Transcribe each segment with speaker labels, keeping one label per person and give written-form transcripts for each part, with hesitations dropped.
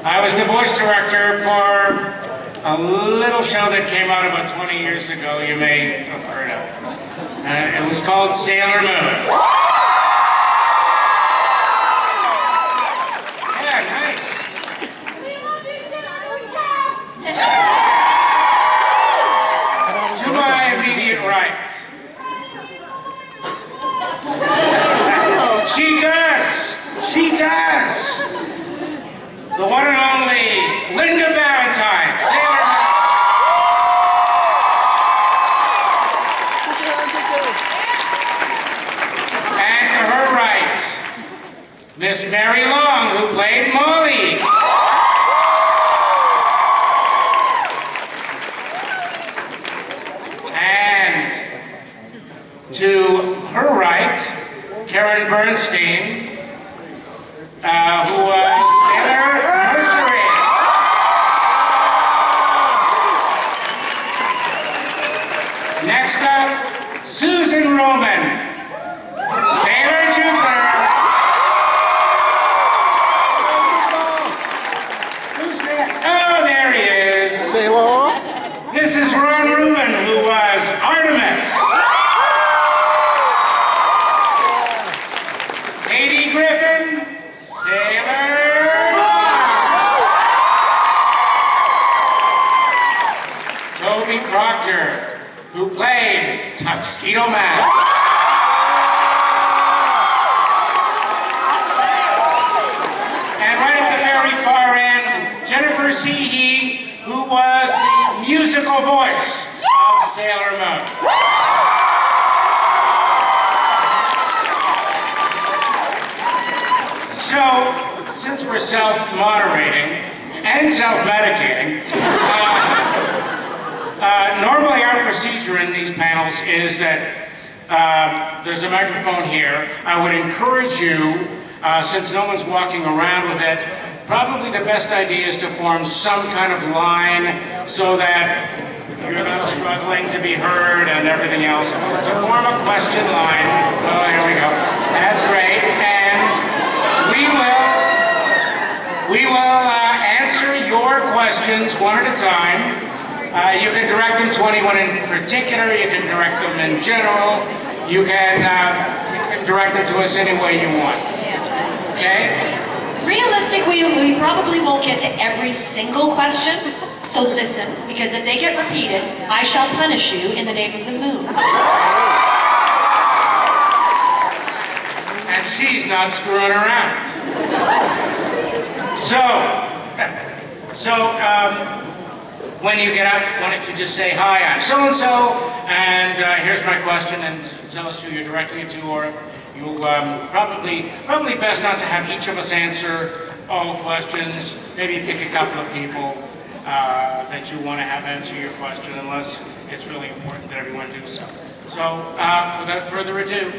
Speaker 1: I was the voice director for a little show that came out about 20 years ago you may have heard of. It was called Sailor Moon. Yeah, nice. To my immediate right. She does! She does! The one and only Linda Valentine, Sailor Moon. And to her right, Miss Mary Long, who played Molly. And to her right, Karen Bernstein, who was Sailor Mercury. Next up, Susan Roman, Sailor Jupiter. Who's next? Oh, there he is.
Speaker 2: Sailor.
Speaker 1: This is Ron Rubin, who was Artemis. Katie Griffin, Sailor Mars. Toby Proctor, who played Tuxedo Man. And right at the very far end, Jennifer Seehee, who was the musical voice of Sailor Moon. So, since we're self-moderating and self-medicating, normally our procedure in these panels is that there's a microphone here. I would encourage you, since no one's walking around with it, probably the best idea is to form some kind of line so that you're not struggling to be heard and everything else. To form a question line. Oh, here we go. That's great. And we will answer your questions one at a time. You can direct them to anyone in particular. You can direct them in general. You can direct them to us any way you want. Okay?
Speaker 3: Realistically, we probably won't get to every single question. So listen, because if they get repeated, I shall punish you in the name of the moon.
Speaker 1: And she's not screwing around. When you get up, why don't you just say, hi, I'm so-and-so, and here's my question, and tell us who you're directing it to, or you'll probably best not to have each of us answer all questions. Maybe pick a couple of people that you want to have answer your question, unless it's really important that everyone do so. So, without further ado,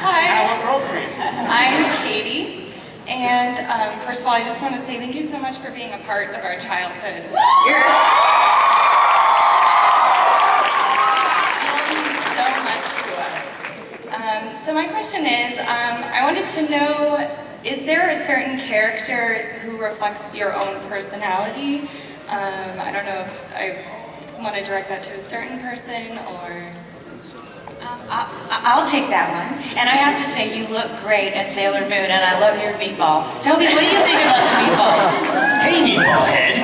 Speaker 4: Hi,
Speaker 1: how appropriate.
Speaker 4: I'm Katie, and first of all, I just want to say thank you so much for being a part of our childhood. You're mean so much to us. So my question is, I wanted to know, is there a certain character who reflects your own personality? I don't know if I want to direct that to a certain person, or...
Speaker 3: I'll take that one. And I have to say, you look great as Sailor Moon, and I love your meatballs. Toby, what do you think about the meatballs?
Speaker 5: Hey, meatball head.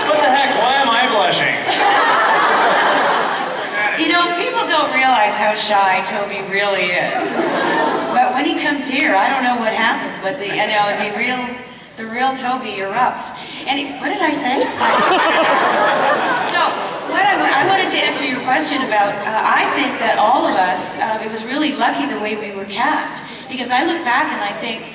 Speaker 5: What the heck? Why am I blushing?
Speaker 3: You know, people don't realize how shy Toby really is. But when he comes here, I don't know what happens, but the real Toby erupts. And what did I say? So, I wanted to answer your question about, I think that all of us, it was really lucky the way we were cast, because I look back and I think,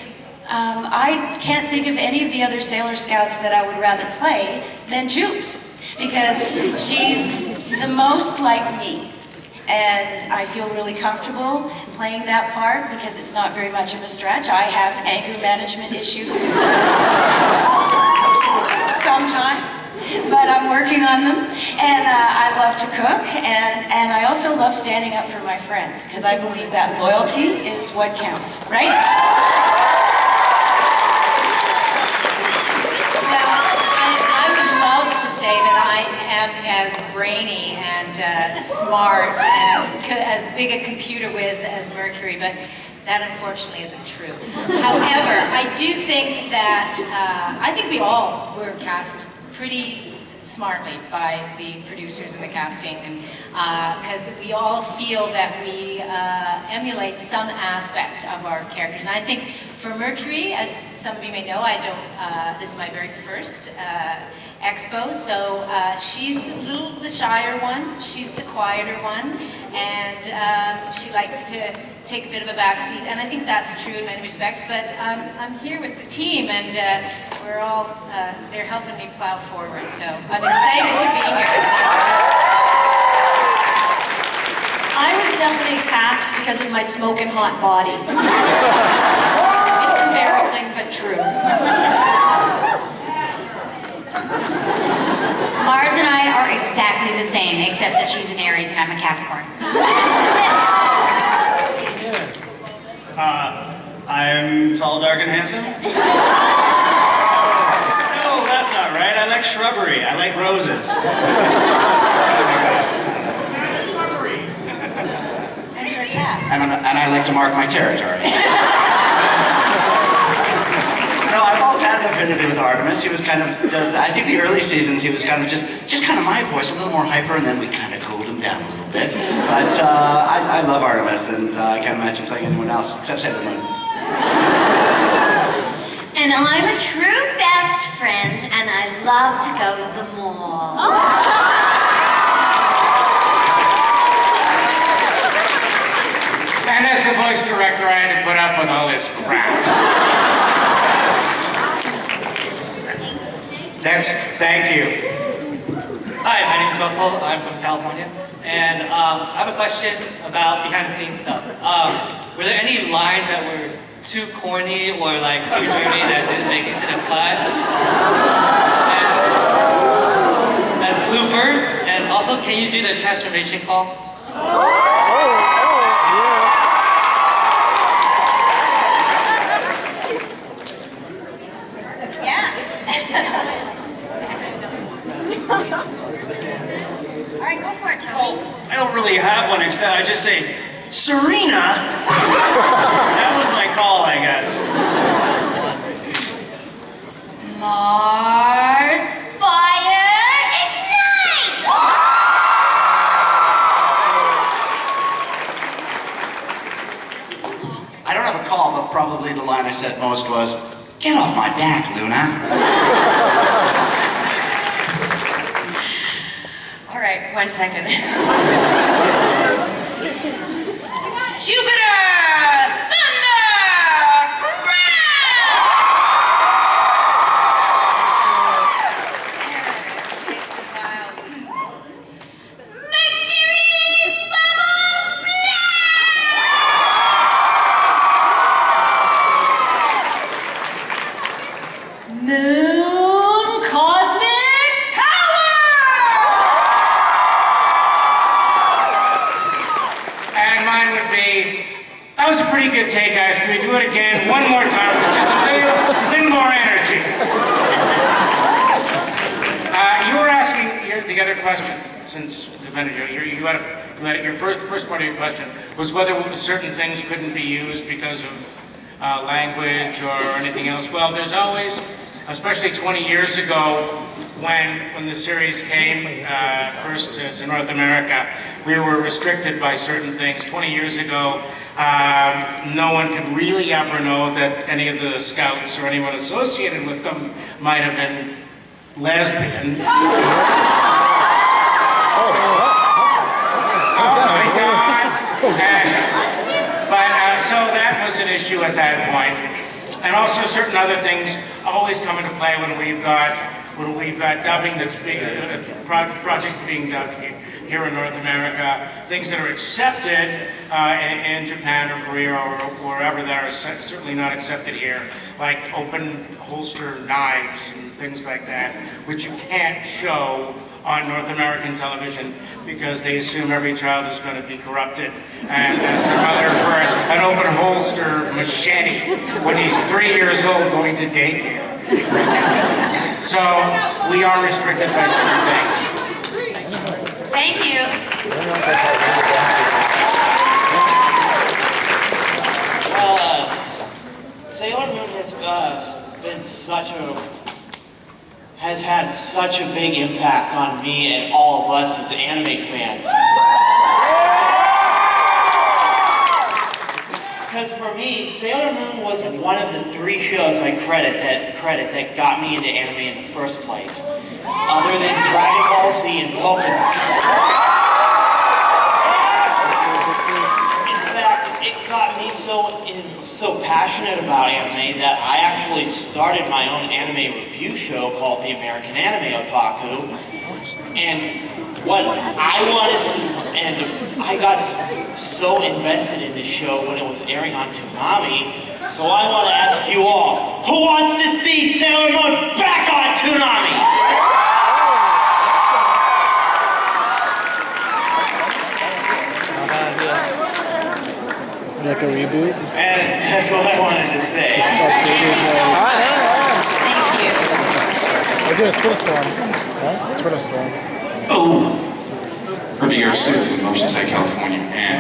Speaker 3: I can't think of any of the other Sailor Scouts that I would rather play than Jupes, because she's the most like me. And I feel really comfortable playing that part because it's not very much of a stretch. I have anger management issues sometimes. but I'm working on them. And I love to cook, and I also love standing up for my friends, because I believe that loyalty is what counts, right?
Speaker 2: I would love to say that I am as brainy and smart and as big a computer whiz as Mercury, but that unfortunately isn't true. However, I do think that, I think we all were cast pretty smartly by the producers and the casting, because we all feel that we emulate some aspect of our characters. And I think for Mercury, as some of you may know, this is my very first Expo, so she's the shyer one, she's the quieter one, and she likes to take a bit of a backseat, and I think that's true in many respects, but I'm here with the team, and we're all, they're helping me plow forward, so I'm excited to be here.
Speaker 6: I was definitely cast because of my smoking hot body. It's embarrassing, but true.
Speaker 7: Mars and I are exactly the same, except that she's an Aries and I'm a Capricorn.
Speaker 5: I'm tall, dark, and handsome? No, that's not right. I like shrubbery. I like roses.
Speaker 2: And you're a cat.
Speaker 8: And I like to mark my territory. No, I've always had an affinity with Artemis. He was kind of, I think the early seasons, he was kind of just kind of my voice, a little more hyper, and then we kind of cooled him down a little bit. But I love Artemis, and I can't imagine playing anyone else except Sailor Moon.
Speaker 7: And I'm a true best friend, and I love to go to the mall.
Speaker 1: And as the voice director, I had to put up with all this crap. Next, thank you.
Speaker 9: Hi, my name is Russell. I'm from California. And I have a question about behind-the-scenes stuff. Were there any lines that were too corny or like too dreamy that didn't make it to the cut? And as bloopers, and also can you do the transformation call?
Speaker 7: Alright, go for it, Toby.
Speaker 5: I don't really have one except I just say, Serena! That was my call, I guess.
Speaker 7: Mars, fire, ignite!
Speaker 8: I don't have a call, but probably the line I said most was, "Get off my back, Luna."
Speaker 3: All right, 1 second.
Speaker 6: Jupiter! Thunder!
Speaker 3: Moon cosmic power!
Speaker 1: And mine would be, that was a pretty good take, guys. Can we do it again one more time with just a little more energy? You were asking the other question, since you had your first part of your question was whether certain things couldn't be used because of language or anything else. Well, there's always, especially 20 years ago, when the series came first to North America, we were restricted by certain things. 20 years ago, no one could really ever know that any of the scouts or anyone associated with them might have been lesbian. Oh my God! But so that was an issue at that point. And also certain other things always come into play when we've got dubbing that's being, projects being dubbed here in North America, things that are accepted in Japan or Korea or wherever that are certainly not accepted here, like open holster knives and things like that, which you can't show on North American television because they assume every child is going to be corrupted and as their mother for an open holster machete when he's 3 years old going to daycare. So we are restricted by certain things.
Speaker 3: Thank you.
Speaker 10: Well, Sailor Moon has had such a big impact on me and all of us as anime fans. Because for me, Sailor Moon was one of the 3 shows I credit that got me into anime in the first place, other than Dragon Ball Z and Pokemon. It got me so passionate about anime that I actually started my own anime review show called The American Anime Otaku. And what I want to see, and I got so invested in this show when it was airing on Toonami, so I want to ask you all, who wants to see Sailor Moon back on Toonami?
Speaker 11: Like a reboot?
Speaker 10: And that's what I wanted to say.
Speaker 3: Thank you so much. Thank you.
Speaker 11: Is it a Twitter storm? Huh? Twitter storm.
Speaker 12: Oh, Herbie Garcia from Oceanside, California. And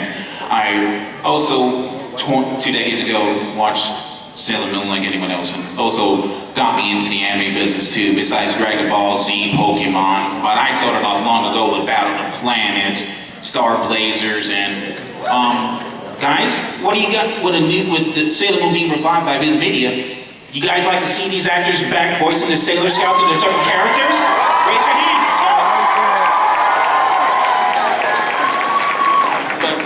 Speaker 12: I also, 2 decades ago, watched Sailor Moon like anyone else, and also got me into the anime business too, besides Dragon Ball Z, Pokemon. But I started off long ago with Battle of the Planets, Star Blazers, and guys, what do you got with the Sailor Moon being revived by Viz Media? You guys like to see these actors back voicing the Sailor Scouts and their certain characters? Raise your hands. But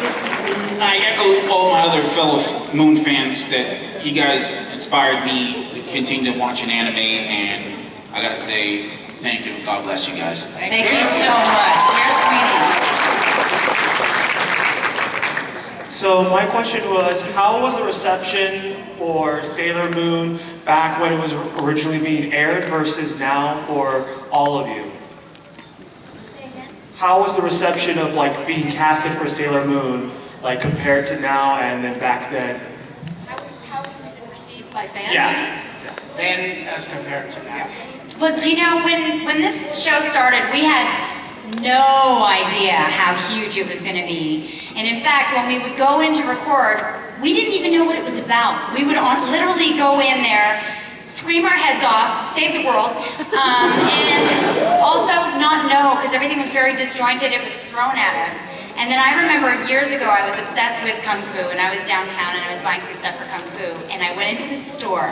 Speaker 12: I echo all my other fellow Moon fans that you guys inspired me to continue watching anime, and I gotta say thank you. God bless you guys.
Speaker 3: Thank you so much. You're sweetie.
Speaker 13: So my question was, how was the reception for Sailor Moon back when it was originally being aired versus now for all of you? How was the reception of like being casted for Sailor Moon, like compared to now and then back then?
Speaker 6: How has it been received by fans?
Speaker 13: Yeah.
Speaker 1: Then as compared to now.
Speaker 3: Well, do you know, when this show started, we had no idea how huge it was going to be. And in fact, when we would go in to record, we didn't even know what it was about. We would literally go in there, scream our heads off, save the world, and also not know, because everything was very disjointed, it was thrown at us. And then I remember years ago, I was obsessed with Kung Fu, and I was downtown and I was buying some stuff for Kung Fu, and I went into the store,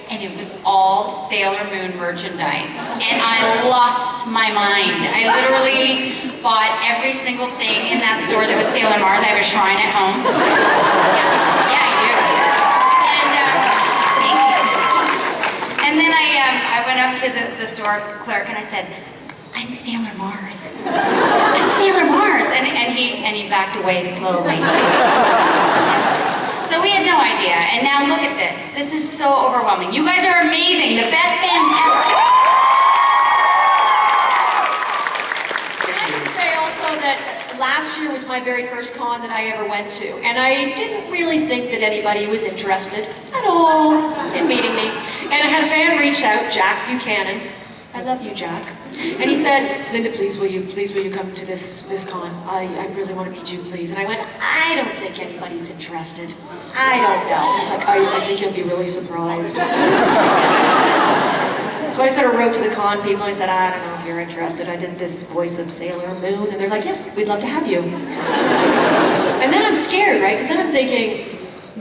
Speaker 3: and it was all Sailor Moon merchandise. And I lost my mind. I literally bought every single thing in that store that was Sailor Mars. I have a shrine at home. Yeah, I do. And, and then I went up to the store clerk and I said, I'm Sailor Mars. I'm Sailor Mars. And he backed away slowly. So we had no idea, and now look at this. This is so overwhelming. You guys are amazing, the best fans ever.
Speaker 6: Can I just say also that last year was my very first con that I ever went to, and I didn't really think that anybody was interested at all in meeting me. And I had a fan reach out, Jack Buchanan. I love you, Jack. And he said, Linda, please will you come to this con? I really want to meet you, please. And I went, I don't think anybody's interested. I don't know. He's like, I think you'll be really surprised. So I sort of wrote to the con people and I said, I don't know if you're interested. I did this voice of Sailor Moon. And they're like, yes, we'd love to have you. And then I'm scared, right? Because then I'm thinking,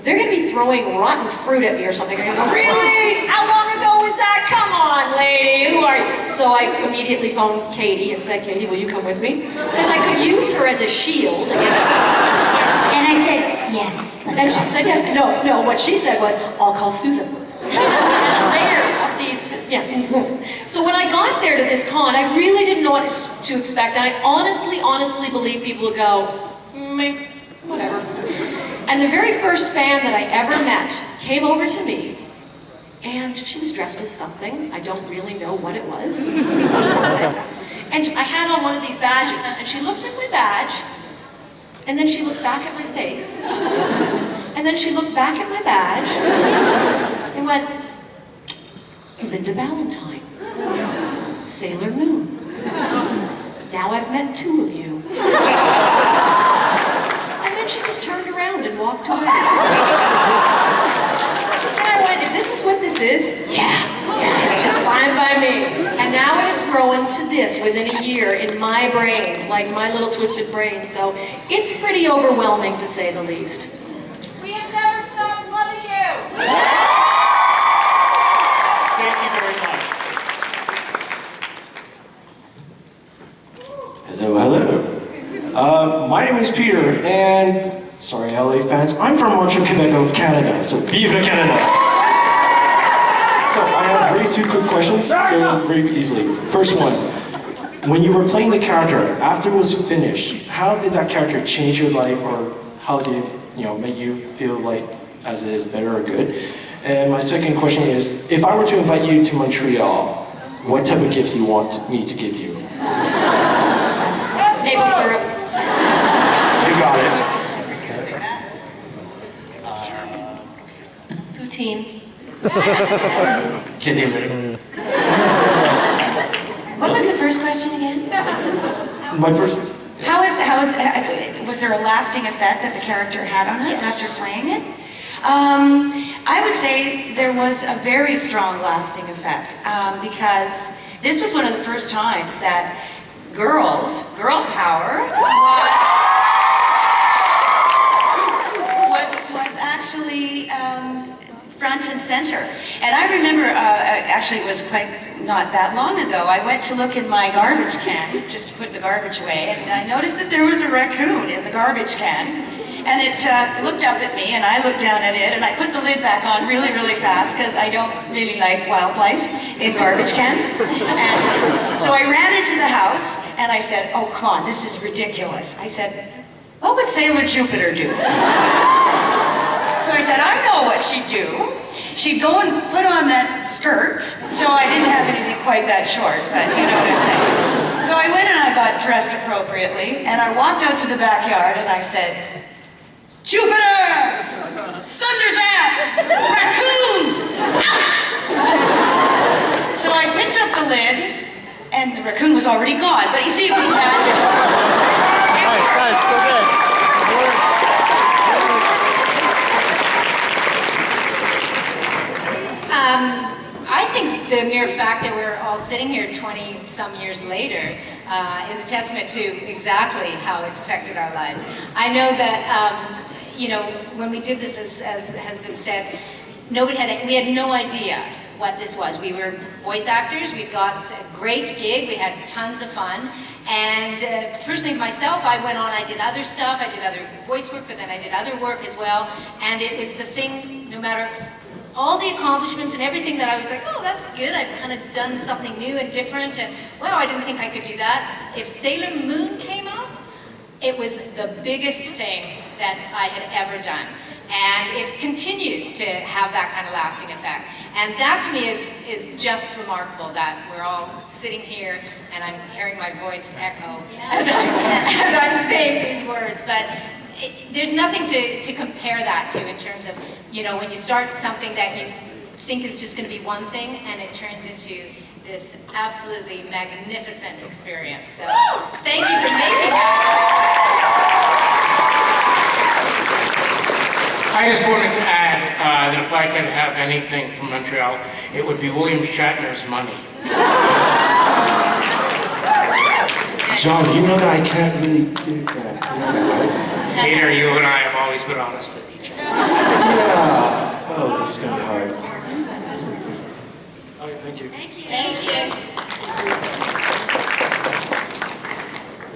Speaker 6: they're going to be throwing rotten fruit at me or something. I'm going to go, really? How long ago was that? Come on, lady, who are you? So I immediately phoned Katie and said, Katie, will you come with me? Because I could use her as a shield against. And I said, yes. And she said, yes. No, what she said was, I'll call Susan. She's a layer of these, yeah. So when I got there to this con, I really didn't know what to expect. And I honestly believe people would go, whatever. And the very first fan that I ever met came over to me and she was dressed as something. I don't really know what it was. It was something. And I had on one of these badges, and she looked at my badge, and then she looked back at my face, and then she looked back at my badge, and went, Linda Valentine, Sailor Moon. Now I've met 2 of you. And then she just turned around and walked away. And I went, if this is what this is, yeah, it's just fine by me. And now it has grown to this within a year in my brain, like my little twisted brain. So it's pretty overwhelming to say the least.
Speaker 3: We have never stopped loving you!
Speaker 13: Thank you very much.
Speaker 14: Hello, hello. My name is Peter, and sorry, LA fans, I'm from Montreal, Quebec of Canada, so vive le Canada! So I have very 2 quick questions, so very easily. First one, when you were playing the character, after it was finished, how did that character change your life, or how did it, make you feel life as it is better or good? And my second question is, if I were to invite you to Montreal, what type of gift do you want me to give you?
Speaker 6: Maple syrup.
Speaker 14: You got it.
Speaker 6: Poutine.
Speaker 8: Kidney litter.
Speaker 3: What was the first question again?
Speaker 14: My first...
Speaker 3: Was there a lasting effect that the character had on us after playing it? I would say there was a very strong lasting effect because this was one of the first times that girl power was actually front and center. And I remember, actually it was quite not that long ago, I went to look in my garbage can, just to put the garbage away, and I noticed that there was a raccoon in the garbage can. And it looked up at me, and I looked down at it, and I put the lid back on really, really fast, because I don't really like wildlife in garbage cans. And so I ran into the house, and I said, oh, come on, this is ridiculous. I said, what would Sailor Jupiter do? So I said, I know what she'd do. She'd go and put on that skirt, so I didn't have anything quite that short, but you know what I'm saying. So I went and I got dressed appropriately, and I walked out to the backyard, and I said, Jupiter! Thunderzap! Raccoon! Out! So I picked up the lid, and the raccoon was already gone, but you see, it was magic.
Speaker 11: Nice, so good.
Speaker 2: I think the mere fact that we're all sitting here 20-some years later is a testament to exactly how it's affected our lives. I know that, when we did this, as has been said, we had no idea what this was. We were voice actors, we got a great gig, we had tons of fun, and personally myself, I went on, I did other stuff, I did other voice work, but then I did other work as well, and it was the thing, no matter all the accomplishments and everything that I was like, oh, that's good, I've kind of done something new and different, and wow, I didn't think I could do that. If Sailor Moon came out, it was the biggest thing that I had ever done. And it continues to have that kind of lasting effect. And that to me is just remarkable that we're all sitting here and I'm hearing my voice echo as I'm saying these words. But there's nothing to compare that to in terms of, when you start something that you think is just going to be one thing and it turns into this absolutely magnificent experience. So thank you for making that.
Speaker 1: I just wanted to add that if I could have anything from Montreal, it would be William Shatner's money.
Speaker 14: John, you know that I can't really do that.
Speaker 1: Peter, you and I have always been honest with each other.
Speaker 14: Yeah. Oh, this is going to be hard.
Speaker 1: All right, thank you.
Speaker 2: Thank you.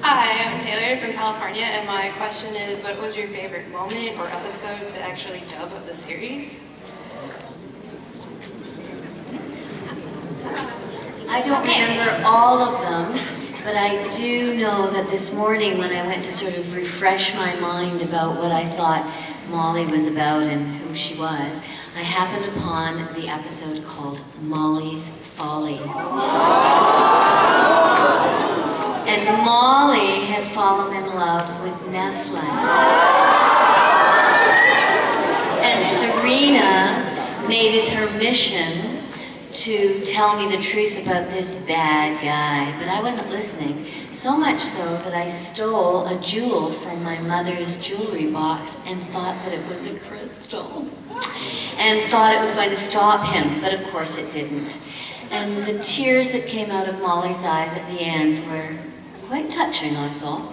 Speaker 15: Hi, I'm Taylor from California, and my question is, what was your favorite moment or episode to actually dub of the series?
Speaker 7: I don't remember all of them, but I do know that this morning when I went to sort of refresh my mind about what I thought Molly was about and who she was, I happened upon the episode called Molly's Folly. And Molly had fallen in love with Nephilim. And Serena made it her mission to tell me the truth about this bad guy, but I wasn't listening. So much so that I stole a jewel from my mother's jewelry box and thought that it was a crystal. And thought it was going to stop him, but of course it didn't. And the tears that came out of Molly's eyes at the end were quite touching, I thought.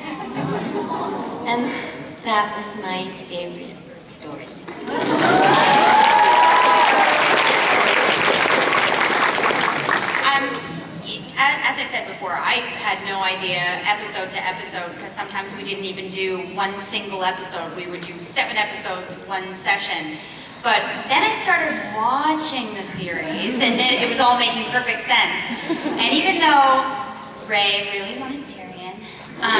Speaker 7: And that was my favorite story.
Speaker 16: As I said before, I had no idea episode to episode, because sometimes we didn't even do one single episode. We would do 7 episodes, one session. But then I started watching the series, and then it was all making perfect sense. And even though Ray really wanted Darian, but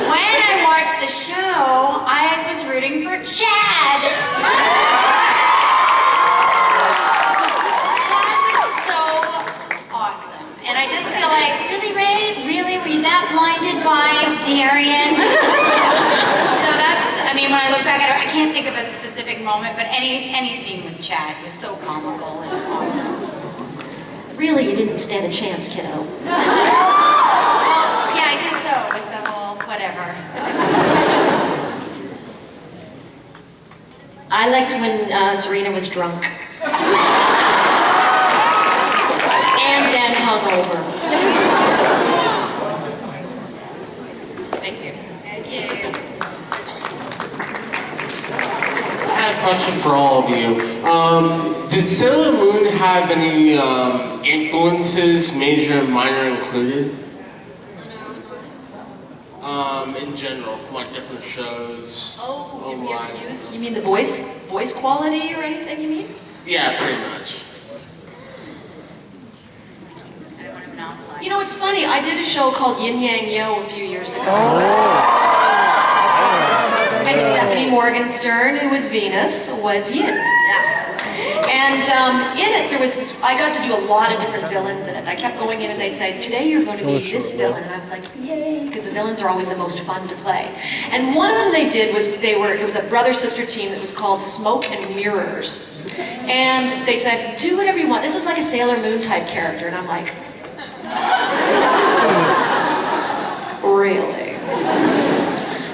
Speaker 16: when I watched the show, I was rooting for Chad. And I just feel like, really, Ray? Really? Were you that blinded by Darian? So that's, I mean, when I look back at it, I can't think of a specific moment, but any scene with Chad was so comical and awesome.
Speaker 6: Really, you didn't stand a chance, kiddo.
Speaker 16: Yeah, I guess so, with the whole whatever.
Speaker 6: I liked when Serena was drunk. And then hungover.
Speaker 16: Thank you. Thank you.
Speaker 17: I have a question for all of you. Did Sailor Moon have any influences, major and minor included? In general, from like different shows.
Speaker 6: You mean the voice quality or anything, you mean?
Speaker 17: Yeah, pretty much.
Speaker 6: You know, it's funny, I did a show called Yin Yang Yo a few years ago. And Stephanie Morgenstern, who was Venus, was Yin. And in it, I got to do a lot of different villains in it. I kept going in and they'd say, today you're going to be this villain. And I was like, yay, because the villains are always the most fun to play. And one of them they did was, it was a brother-sister team that was called Smoke and Mirrors. And they said, do whatever you want. This is like a Sailor Moon type character. And I'm like, really?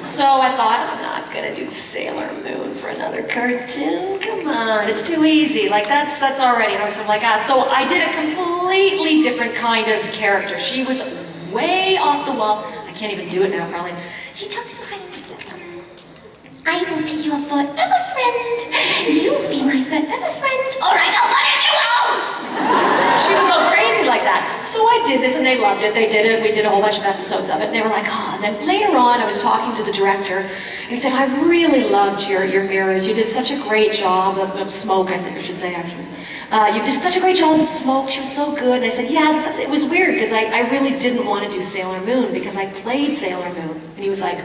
Speaker 6: So I thought, I'm not gonna do Sailor Moon for another cartoon. Come on, it's too easy. Like that's already. And I was sort of like, so I did a completely different kind of character. She was way off the wall. I can't even do it now, probably. She talks so kind of I will be your forever friend. You will be my forever friend. All right, I'll punish you all. She would go crazy like that. So I did this and they loved it. They did it. We did a whole bunch of episodes of it. And they were like, oh. And then later on, I was talking to the director. And he said, I really loved your mirrors. You did such a great job of Smoke, I think I should say, actually. You did such a great job of Smoke. She was so good. And I said, yeah, it was weird because I really didn't want to do Sailor Moon because I played Sailor Moon. And he was like,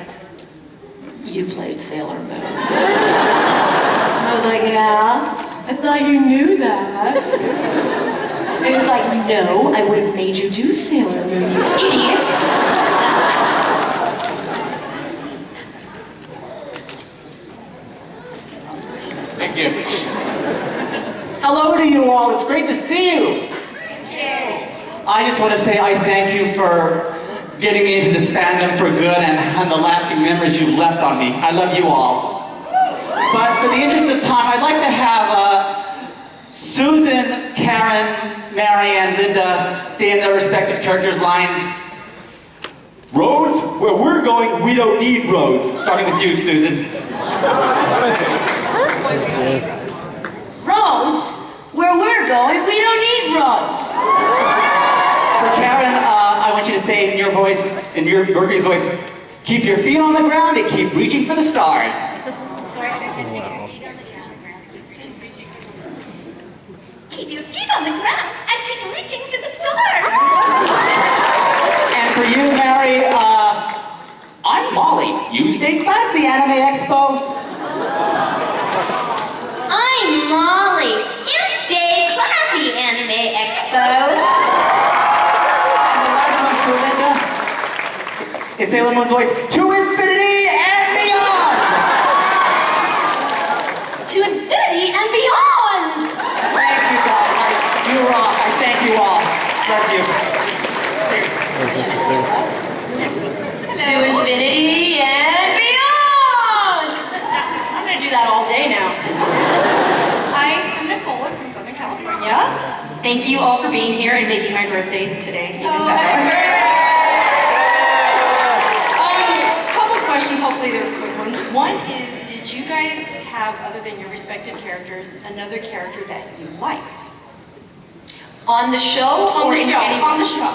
Speaker 6: you played Sailor Moon. And I was like, yeah, I thought you knew that. And he was like, no, I would have made you do Sailor Moon, you idiot.
Speaker 17: Thank you.
Speaker 18: Hello to you all, it's great to see you. I just want to say I thank you for getting me into this fandom for good and the lasting memories you've left on me. I love you all. But for the interest of time, I'd like to have Susan, Karen, Mary, and Linda say in their respective characters' lines. Roads? Where we're going, we don't need roads. Starting with you, Susan.
Speaker 2: Roads? Where we're going, we don't need roads.
Speaker 18: For Karen, I want you to say in your voice, in your Mercury's voice, keep your feet on the ground and keep reaching for the stars.
Speaker 2: Sorry, I couldn't figure. Keep your feet on the ground and keep reaching for the stars.
Speaker 18: And for you, Mary, I'm Molly. You stay classy, Anime Expo. in Sailor Moon's voice, to infinity and beyond!
Speaker 6: To infinity and beyond!
Speaker 18: Thank you guys, you rock, I thank you all. Bless you.
Speaker 11: That's interesting.
Speaker 6: To infinity and beyond! I'm gonna do that all day now.
Speaker 15: Hi, I'm Nicole from Southern California. Thank you all for being here and making my birthday today even better. Couple questions, hopefully they're quick ones. One is, did you guys have, other than your respective characters, another character that you liked? On the show or in any? On the show.